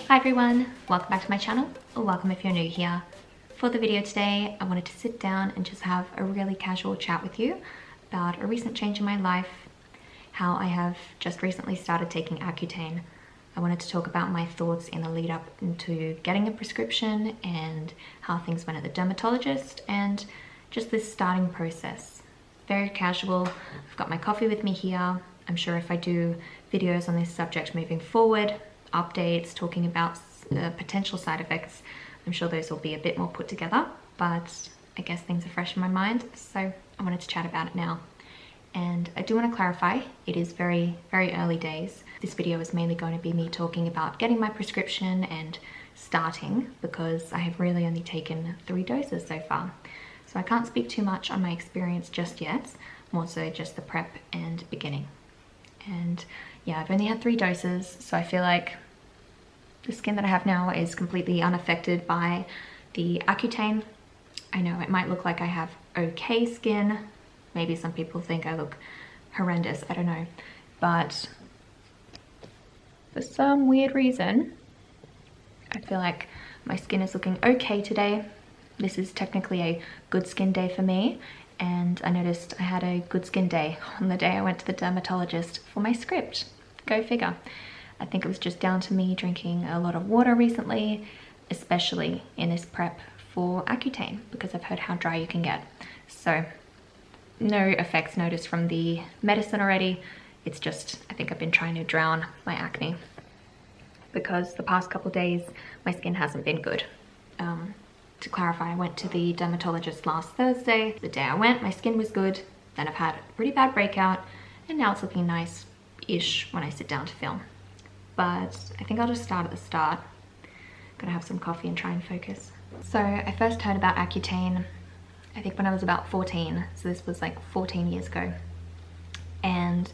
Hi everyone, welcome back to my channel, or welcome if you're new here. For the video today, I wanted to sit down and just have a really casual chat with you about a recent change in my life, how I have just recently started taking Accutane. I wanted to talk about my thoughts in the lead up into getting a prescription and how things went at the dermatologist and just this starting process. Very casual. I've got my coffee with me here. I'm sure if I do videos on this subject moving forward, updates talking about potential side effects, I'm sure those will be a bit more put together, but I guess things are fresh in my mind, so I wanted to chat about it now. And I do want to clarify, it is very early days. This video is mainly going to be me talking about getting my prescription and starting, because I have really only taken 3 doses so far. So I can't speak too much on my experience just yet, more so just the prep and beginning. And yeah, I've only had 3 doses, so I feel like the skin that I have now is completely unaffected by the Accutane. I know it might look like I have okay skin. Maybe some people think I look horrendous, I don't know. But for some weird reason, I feel like my skin is looking okay today. This is technically a good skin day for me. And I noticed I had a good skin day on the day I went to the dermatologist for my script. Go figure. I think it was just down to me drinking a lot of water recently, especially in this prep for Accutane, because I've heard how dry you can get. So no effects noticed from the medicine already. It's just, I think I've been trying to drown my acne because the past couple days my skin hasn't been good. To clarify, I went to the dermatologist last Thursday. The day I went, my skin was good. Then I've had a pretty bad breakout, and now it's looking nice-ish when I sit down to film. But I think I'll just start at the start. Gonna have some coffee and try and focus. So I first heard about Accutane, I think when I was about 14. So this was like 14 years ago. And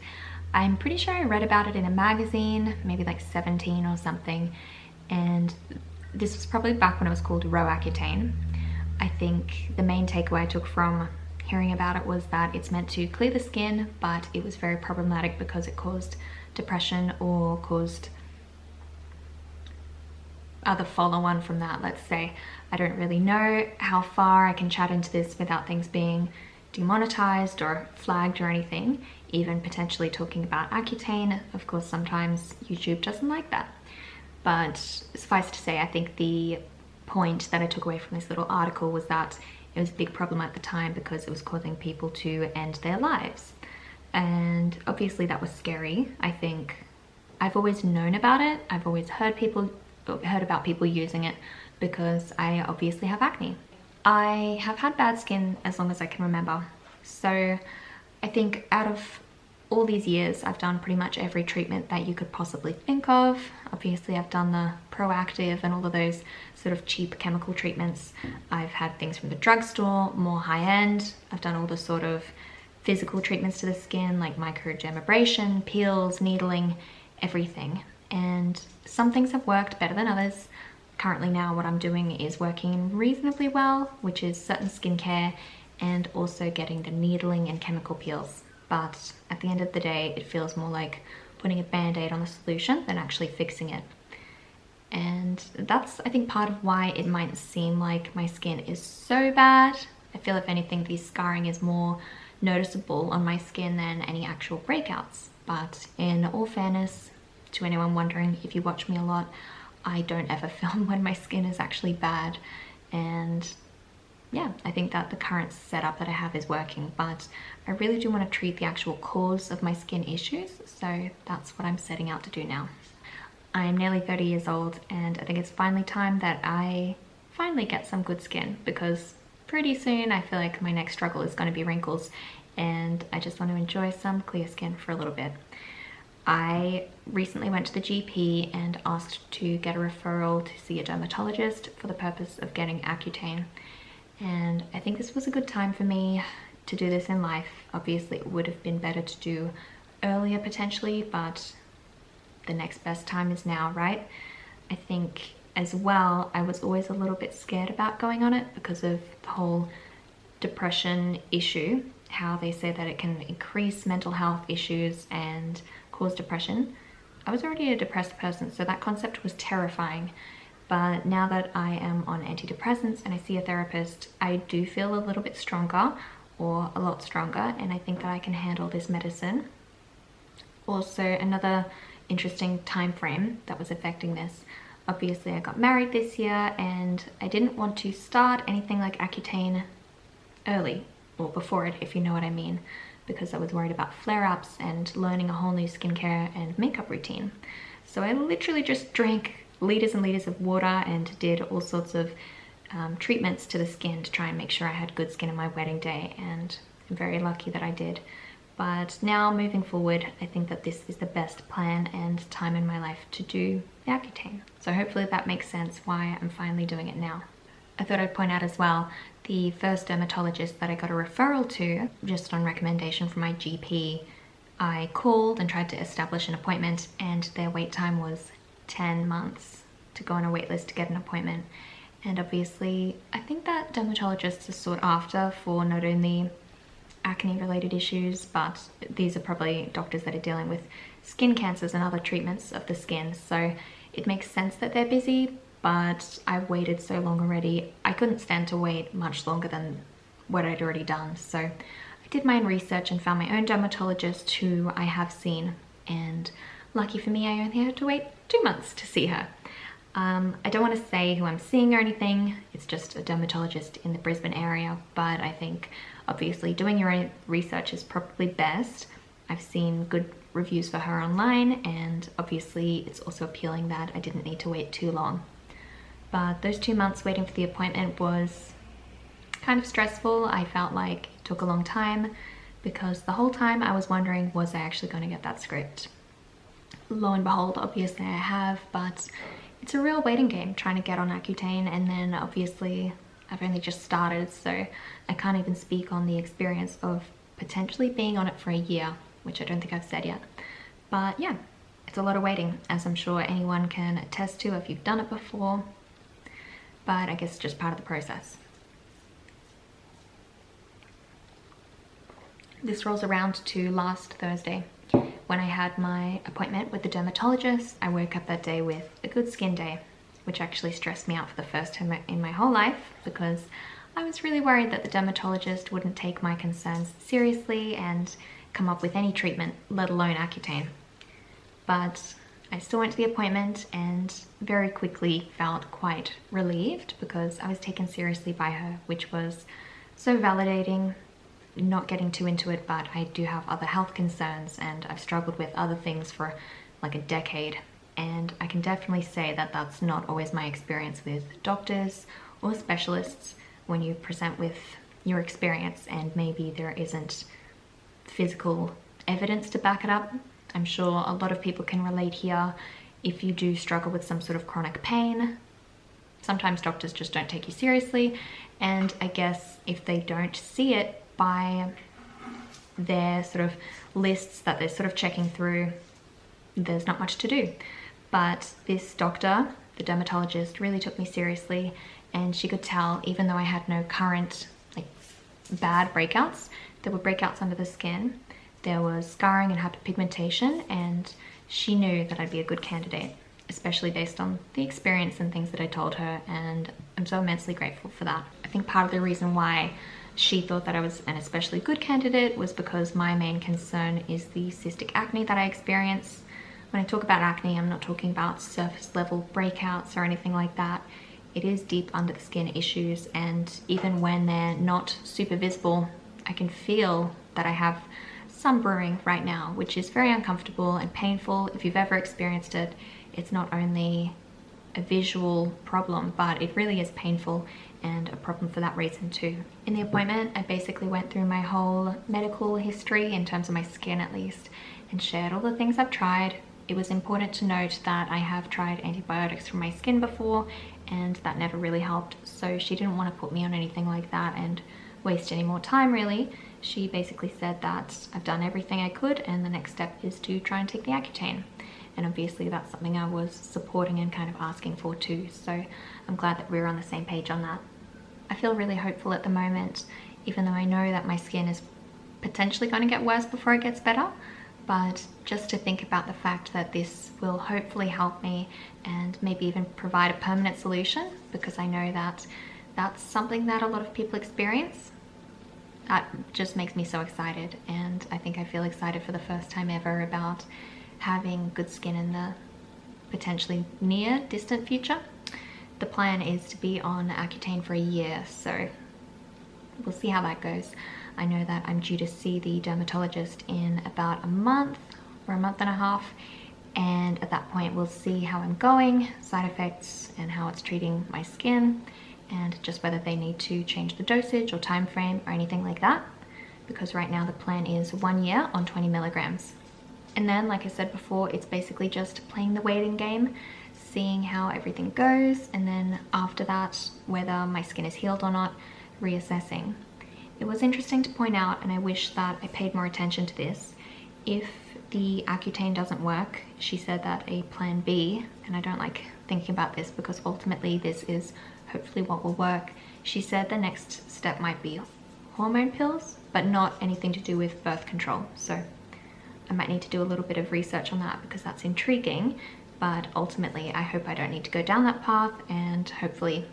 I'm pretty sure I read about it in a magazine, maybe like 17 or something. And this was probably back when it was called Accutane. I think the main takeaway I took from hearing about it was that it's meant to clear the skin, but it was very problematic because it caused depression or caused other follow-on from that, let's say. I don't really know how far I can chat into this without things being demonetized or flagged or anything, even potentially talking about Accutane. Of course, sometimes YouTube doesn't like that. But suffice to say, I think the point that I took away from this little article was that it was a big problem at the time because it was causing people to end their lives. And obviously that was scary. I think I've always known about it. I've always heard about people using it because I obviously have acne. I have had bad skin as long as I can remember. So I think out of all these years, I've done pretty much every treatment that you could possibly think of. Obviously, I've done the Proactive and all of those sort of cheap chemical treatments. I've had things from the drugstore, more high-end. I've done all the sort of physical treatments to the skin, like microdermabrasion, peels, needling, everything. And some things have worked better than others. Currently now, what I'm doing is working reasonably well, which is certain skincare and also getting the needling and chemical peels. But at the end of the day, it feels more like putting a band-aid on the solution than actually fixing it. And that's, I think, part of why it might seem like my skin is so bad. I feel if anything, the scarring is more noticeable on my skin than any actual breakouts. But in all fairness, to anyone wondering, if you watch me a lot, I don't ever film when my skin is actually bad. And yeah, I think that the current setup that I have is working, but I really do want to treat the actual cause of my skin issues, so that's what I'm setting out to do now. I'm nearly 30 years old, and I think it's finally time that I finally get some good skin, because pretty soon I feel like my next struggle is going to be wrinkles, and I just want to enjoy some clear skin for a little bit. I recently went to the GP and asked to get a referral to see a dermatologist for the purpose of getting Accutane. And I think this was a good time for me to do this in life. Obviously, it would have been better to do earlier potentially, but the next best time is now, right? I think as well, I was always a little bit scared about going on it because of the whole depression issue, how they say that it can increase mental health issues and cause depression. I was already a depressed person, so that concept was terrifying. But now that I am on antidepressants and I see a therapist, I do feel a little bit stronger, or a lot stronger, and I think that I can handle this medicine. Also, another interesting time frame that was affecting this. Obviously, I got married this year and I didn't want to start anything like Accutane early, or before it, if you know what I mean, because I was worried about flare-ups and learning a whole new skincare and makeup routine. So I literally just drank liters and liters of water and did all sorts of treatments to the skin to try and make sure I had good skin on my wedding day, and I'm very lucky that I did. But now, moving forward, I think that this is the best plan and time in my life to do the Accutane. So hopefully that makes sense why I'm finally doing it now. I thought I'd point out as well, the first dermatologist that I got a referral to, just on recommendation from my GP, I called and tried to establish an appointment, and their wait time was 10 months to go on a wait list to get an appointment. And obviously, I think that dermatologists are sought after for not only acne related issues, but these are probably doctors that are dealing with skin cancers and other treatments of the skin. So it makes sense that they're busy, but I've waited so long already. I couldn't stand to wait much longer than what I'd already done. So I did my own research and found my own dermatologist who I have seen, and lucky for me, I only had to wait 2 months to see her. I don't want to say who I'm seeing or anything, it's just a dermatologist in the Brisbane area, but I think obviously doing your own research is probably best. I've seen good reviews for her online, and obviously it's also appealing that I didn't need to wait too long. But those 2 months waiting for the appointment was kind of stressful. I felt like it took a long time because the whole time I was wondering, was I actually going to get that script? Lo and behold, obviously I have, but it's a real waiting game trying to get on Accutane, and then obviously I've only just started, so I can't even speak on the experience of potentially being on it for a year, which I don't think I've said yet. But yeah, it's a lot of waiting, as I'm sure anyone can attest to if you've done it before, but I guess it's just part of the process. This rolls around to last Thursday, when I had my appointment with the dermatologist. I woke up that day with a good skin day, which actually stressed me out for the first time in my whole life, because I was really worried that the dermatologist wouldn't take my concerns seriously and come up with any treatment, let alone Accutane. But I still went to the appointment and very quickly felt quite relieved because I was taken seriously by her, which was so validating. Not getting too into it, but I do have other health concerns and I've struggled with other things for like a decade, and I can definitely say that that's not always my experience with doctors or specialists when you present with your experience and maybe there isn't physical evidence to back it up. I'm sure a lot of people can relate here. If you do struggle with some sort of chronic pain, sometimes doctors just don't take you seriously, and I guess if they don't see it by their sort of lists that they're sort of checking through, there's not much to do. But this doctor, the dermatologist, really took me seriously, and she could tell, even though I had no current like bad breakouts, there were breakouts under the skin, there was scarring and hyperpigmentation, and she knew that I'd be a good candidate, especially based on the experience and things that I told her, and I'm so immensely grateful for that. I think part of the reason why she thought that I was an especially good candidate was because my main concern is the cystic acne that I experience. When I talk about acne, I'm not talking about surface level breakouts or anything like that. It is deep under the skin issues, and even when they're not super visible, I can feel that I have some brewing right now, which is very uncomfortable and painful. If you've ever experienced it, it's not only a visual problem, but it really is painful and a problem for that reason too. In the appointment, I basically went through my whole medical history in terms of my skin at least, and shared all the things I've tried. It was important to note that I have tried antibiotics for my skin before, and that never really helped, so she didn't want to put me on anything like that and waste any more time really. She basically said that I've done everything I could and the next step is to try and take the Accutane. And obviously that's something I was supporting and kind of asking for too, so I'm glad that we're on the same page on that. I feel really hopeful at the moment, even though I know that my skin is potentially going to get worse before it gets better, but just to think about the fact that this will hopefully help me and maybe even provide a permanent solution, because I know that that's something that a lot of people experience. That just makes me so excited, and I think I feel excited for the first time ever about having good skin in the potentially near distant future. The plan is to be on Accutane for a year, so we'll see how that goes. I know that I'm due to see the dermatologist in about a month or a month and a half, and at that point we'll see how I'm going, side effects, and how it's treating my skin, and just whether they need to change the dosage or time frame or anything like that, because right now the plan is 1 year on 20 milligrams. And then, like I said before, it's basically just playing the waiting game, seeing how everything goes, and then after that, whether my skin is healed or not, reassessing. It was interesting to point out, and I wish that I paid more attention to this, if the Accutane doesn't work, she said that a plan B, and I don't like thinking about this because ultimately this is hopefully what will work. She said the next step might be hormone pills, but not anything to do with birth control. So I might need to do a little bit of research on that because that's intriguing, but ultimately I hope I don't need to go down that path, and hopefully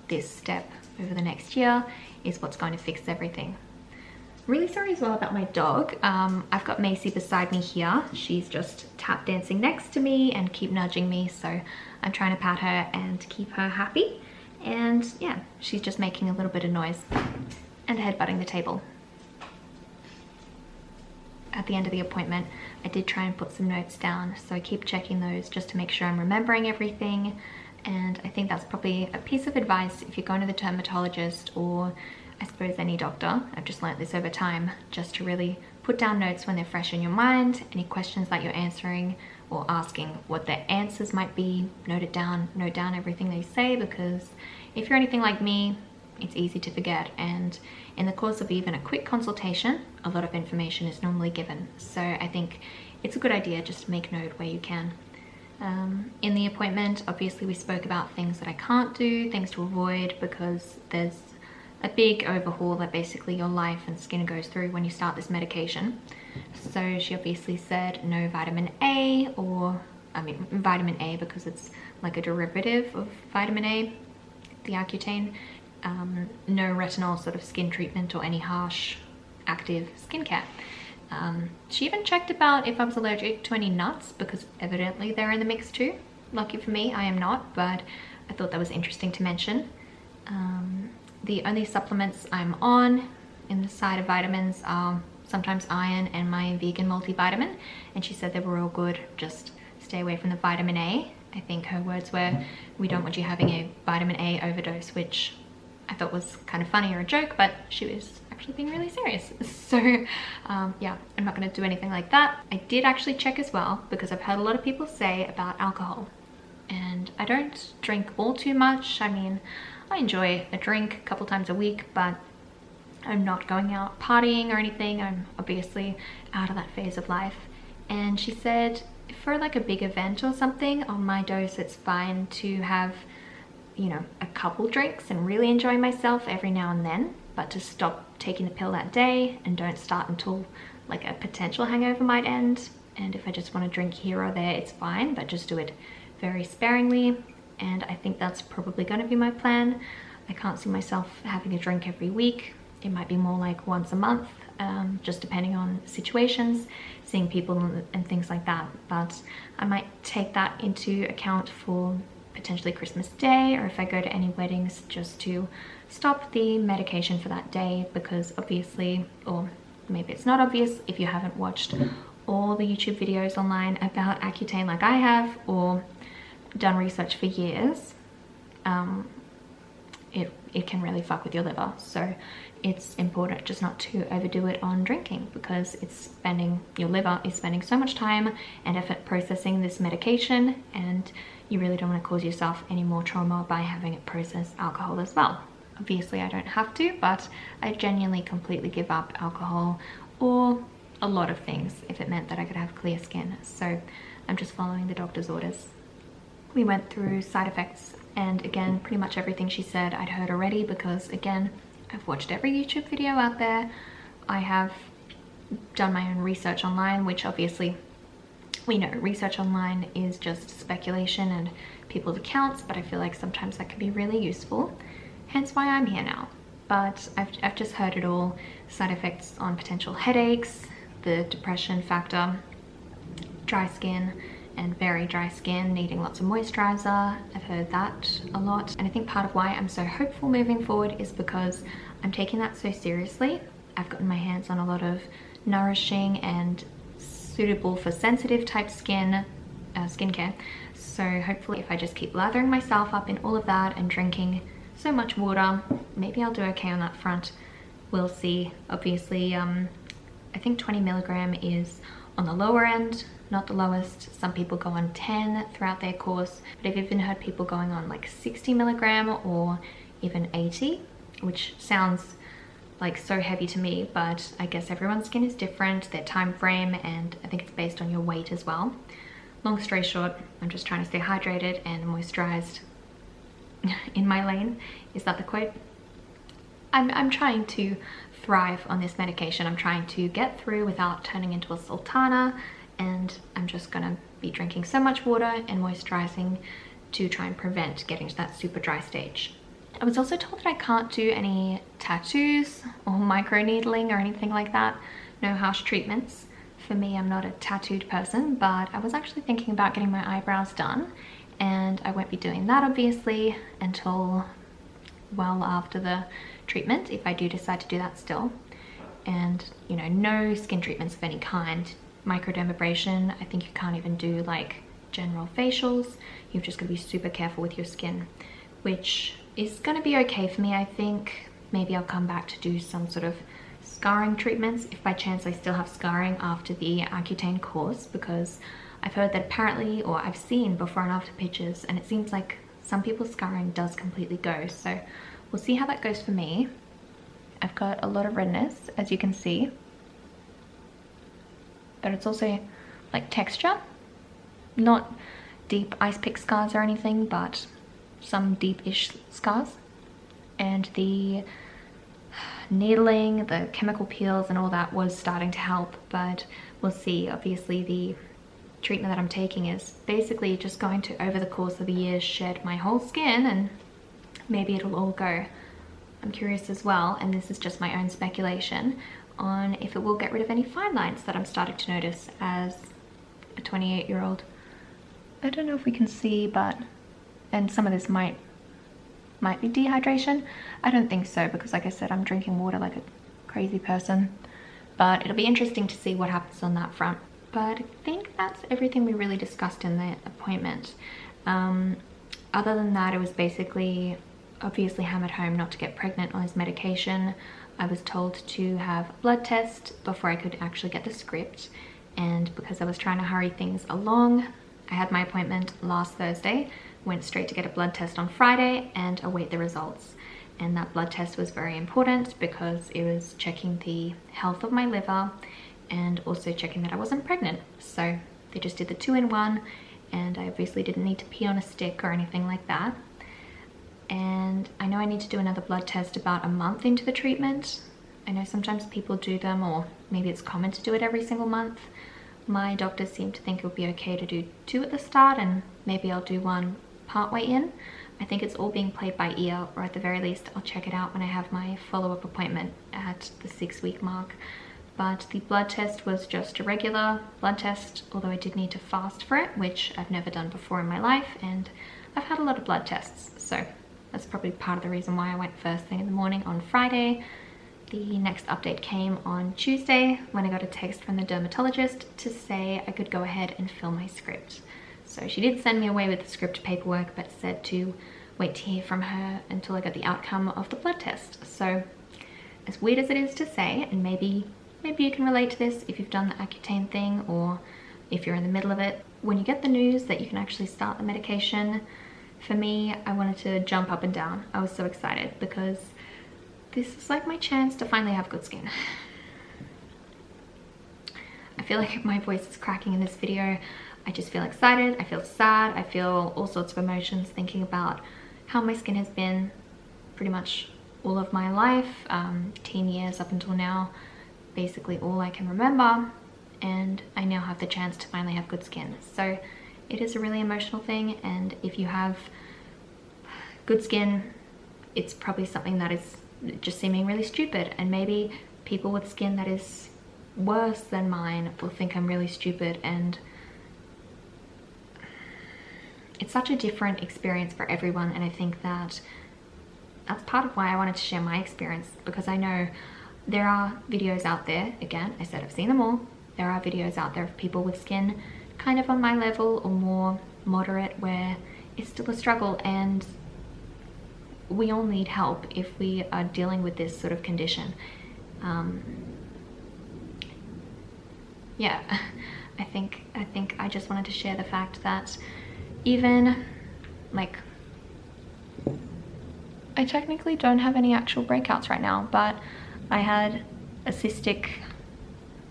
this step over the next year is what's going to fix everything. Really sorry as well about my dog. I've got Macy beside me here. She's just tap dancing next to me and keep nudging me, so I'm trying to pat her and keep her happy. And yeah, she's just making a little bit of noise and headbutting the table. At the end of the appointment, I did try and put some notes down, so I keep checking those just to make sure I'm remembering everything. And I think that's probably a piece of advice if you're going to the dermatologist, or I suppose any doctor. I've just learnt this over time, just to really put down notes when they're fresh in your mind. Any questions that you're answering or asking, what their answers might be, note it down, note down everything they say, because if you're anything like me, it's easy to forget, and in the course of even a quick consultation, a lot of information is normally given. So I think it's a good idea just to make note where you can. In the appointment, obviously we spoke about things that I can't do, things to avoid, because there's a big overhaul that basically your life and skin goes through when you start this medication. So she obviously said no vitamin A, or I mean vitamin A because it's like a derivative of vitamin A, the Accutane. No retinol sort of skin treatment or any harsh active skincare. She even checked about if I was allergic to any nuts, because evidently they're in the mix too. Lucky for me, I am not, but I thought that was interesting to mention. The only supplements I'm on in the side of vitamins are sometimes iron and my vegan multivitamin, and she said they were all good, just stay away from the vitamin A. I think her words were, we don't want you having a vitamin A overdose, which I thought was kind of funny or a joke, but she was actually being really serious. So yeah, I'm not going to do anything like that. I did actually check as well, because I've heard a lot of people say about alcohol, and I don't drink all too much. I mean, I enjoy a drink a couple times a week, but I'm not going out partying or anything. I'm obviously out of that phase of life. And she said for like a big event or something, on my dose it's fine to have, you know, a couple drinks and really enjoy myself every now and then, but to stop taking the pill that day and don't start until like a potential hangover might end. And if I just want to drink here or there, it's fine, but just do it very sparingly. And I think that's probably going to be my plan. I can't see myself having a drink every week. It might be more like once a month, just depending on situations, seeing people and things like that. But I might take that into account for potentially Christmas Day, or if I go to any weddings, just to stop the medication for that day, because obviously, or maybe it's not obvious if you haven't watched all the YouTube videos online about Accutane like I have, or done research for years, it can really fuck with your liver. So it's important just not to overdo it on drinking, because your liver is spending so much time and effort processing this medication, and you really don't want to cause yourself any more trauma by having it process alcohol as well. Obviously I don't have to, but I genuinely completely give up alcohol or a lot of things if it meant that I could have clear skin. So I'm just following the doctor's orders. We went through side effects, and again, pretty much everything she said I'd heard already, because again, I've watched every YouTube video out there. I have done my own research online, which obviously we know research online is just speculation and people's accounts, but I feel like sometimes that can be really useful, hence why I'm here now. But I've just heard it all: side effects on potential headaches, the depression factor, dry skin and very dry skin, needing lots of moisturizer. I've heard that a lot, and I think part of why I'm so hopeful moving forward is because I'm taking that so seriously. I've gotten my hands on a lot of nourishing and suitable for sensitive type skin skincare, so hopefully if I just keep lathering myself up in all of that and drinking so much water, maybe I'll do okay on that front. We'll see. Obviously I think 20 milligram is on the lower end, not the lowest. Some people go on 10 throughout their course, but I've even heard people going on like 60 milligram or even 80, which sounds like so heavy to me, but I guess everyone's skin is different, their time frame, and I think it's based on your weight as well. Long story short, I'm just trying to stay hydrated and moisturized in my lane. Is that the quote? I'm trying to thrive on this medication. I'm trying to get through without turning into a sultana, and I'm just gonna be drinking so much water and moisturizing to try and prevent getting to that super dry stage. I was also told that I can't do any tattoos or microneedling or anything like that. No harsh treatments. For me, I'm not a tattooed person, but I was actually thinking about getting my eyebrows done, and I won't be doing that obviously until well after the treatment, if I do decide to do that still. And you know, no skin treatments of any kind. Microdermabrasion, I think you can't even do like general facials. You've just got to be super careful with your skin, which is going to be okay for me. I think maybe I'll come back to do some sort of scarring treatments if by chance I still have scarring after the Accutane course, because I've heard that apparently, or I've seen before and after pictures, and it seems like some people's scarring does completely go, so we'll see how that goes for me. I've got a lot of redness, as you can see, but it's also like texture, not deep ice pick scars or anything, but some deep-ish scars. And the needling, the chemical peels and all that was starting to help, but we'll see. Obviously the treatment that I'm taking is basically just going to, over the course of a year, shed my whole skin, and maybe it'll all go. I'm curious as well, and this is just my own speculation, on if it will get rid of any fine lines that I'm starting to notice as a 28-year-old. I don't know if we can see, but, and some of this might be dehydration. I don't think so, because like I said, I'm drinking water like a crazy person, but it'll be interesting to see what happens on that front. But I think that's everything we really discussed in the appointment. Other than that, it was basically obviously hammered home not to get pregnant on his medication. I was told to have a blood test before I could actually get the script, and because I was trying to hurry things along, I had my appointment last Thursday, went straight to get a blood test on Friday and await the results. And that blood test was very important because it was checking the health of my liver and also checking that I wasn't pregnant. So they just did the 2-in-1, and I obviously didn't need to pee on a stick or anything like that. And I know I need to do another blood test about a month into the treatment. I know sometimes people do them, or maybe it's common to do it every single month. My doctors seem to think it would be okay to do 2 at the start, and maybe I'll do 1 partway in. I think it's all being played by ear, or at the very least I'll check it out when I have my follow-up appointment at the 6-week mark. But the blood test was just a regular blood test, although I did need to fast for it, which I've never done before in my life, and I've had a lot of blood tests, so that's probably part of the reason why I went first thing in the morning on Friday. The next update came on Tuesday when I got a text from the dermatologist to say I could go ahead and fill my script. So she did send me away with the script paperwork, but said to wait to hear from her until I got the outcome of the blood test. So as weird as it is to say, and maybe you can relate to this if you've done the Accutane thing, or if you're in the middle of it, when you get the news that you can actually start the medication, for me, I wanted to jump up and down. I was so excited because this is like my chance to finally have good skin. I feel like my voice is cracking in this video. I just feel excited, I feel sad, I feel all sorts of emotions thinking about how my skin has been pretty much all of my life, teen years up until now. basically all I can remember, and I now have the chance to finally have good skin. So it is a really emotional thing, and if you have good skin, it's probably something that is just seeming really stupid, and maybe people with skin that is worse than mine will think I'm really stupid, and it's such a different experience for everyone. And I think that that's part of why I wanted to share my experience, because I know there are videos out there, again, I said I've seen them all, there are videos out there of people with skin kind of on my level or more moderate where it's still a struggle, and we all need help if we are dealing with this sort of condition. Yeah, I think I just wanted to share the fact that even like, I technically don't have any actual breakouts right now, but I had a cystic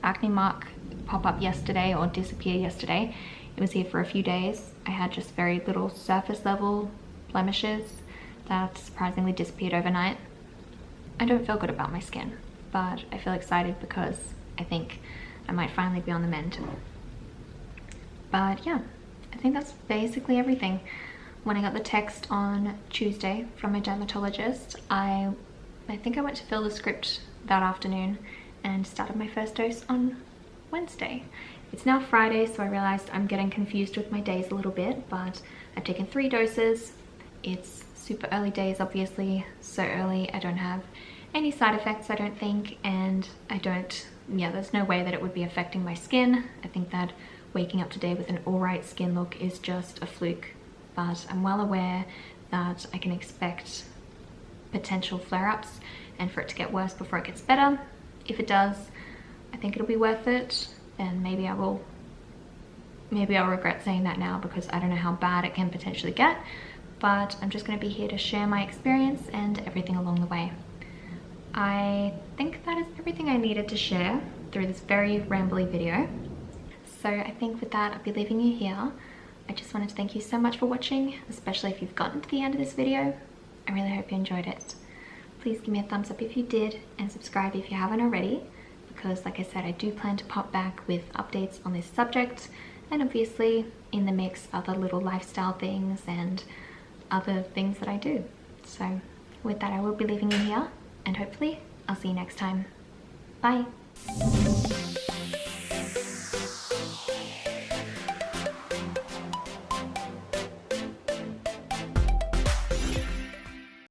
acne mark pop up yesterday, or disappear yesterday. It was here for a few days. I had just very little surface level blemishes that surprisingly disappeared overnight. I don't feel good about my skin, but I feel excited because I think I might finally be on the mend. But yeah, I think that's basically everything. When I got the text on Tuesday from my dermatologist, I think I went to fill the script that afternoon and started my first dose on Wednesday. It's now Friday, so I realized I'm getting confused with my days a little bit, but I've taken 3 doses. It's super early days, obviously, so early. I don't have any side effects, I don't think, and there's no way that it would be affecting my skin. I think that waking up today with an alright skin look is just a fluke, but I'm well aware that I can expect potential flare-ups and for it to get worse before it gets better. If it does, I think it'll be worth it, and maybe I'll regret saying that now because I don't know how bad it can potentially get, but I'm just going to be here to share my experience and everything along the way. I think that is everything I needed to share through this very rambly video. So I think with that, I'll be leaving you here. I just wanted to thank you so much for watching, especially if you've gotten to the end of this video. I really hope you enjoyed it. Please give me a thumbs up if you did, and subscribe if you haven't already, because like I said, I do plan to pop back with updates on this subject, and obviously in the mix other little lifestyle things and other things that I do. So with that, I will be leaving you here, and hopefully I'll see you next time. Bye.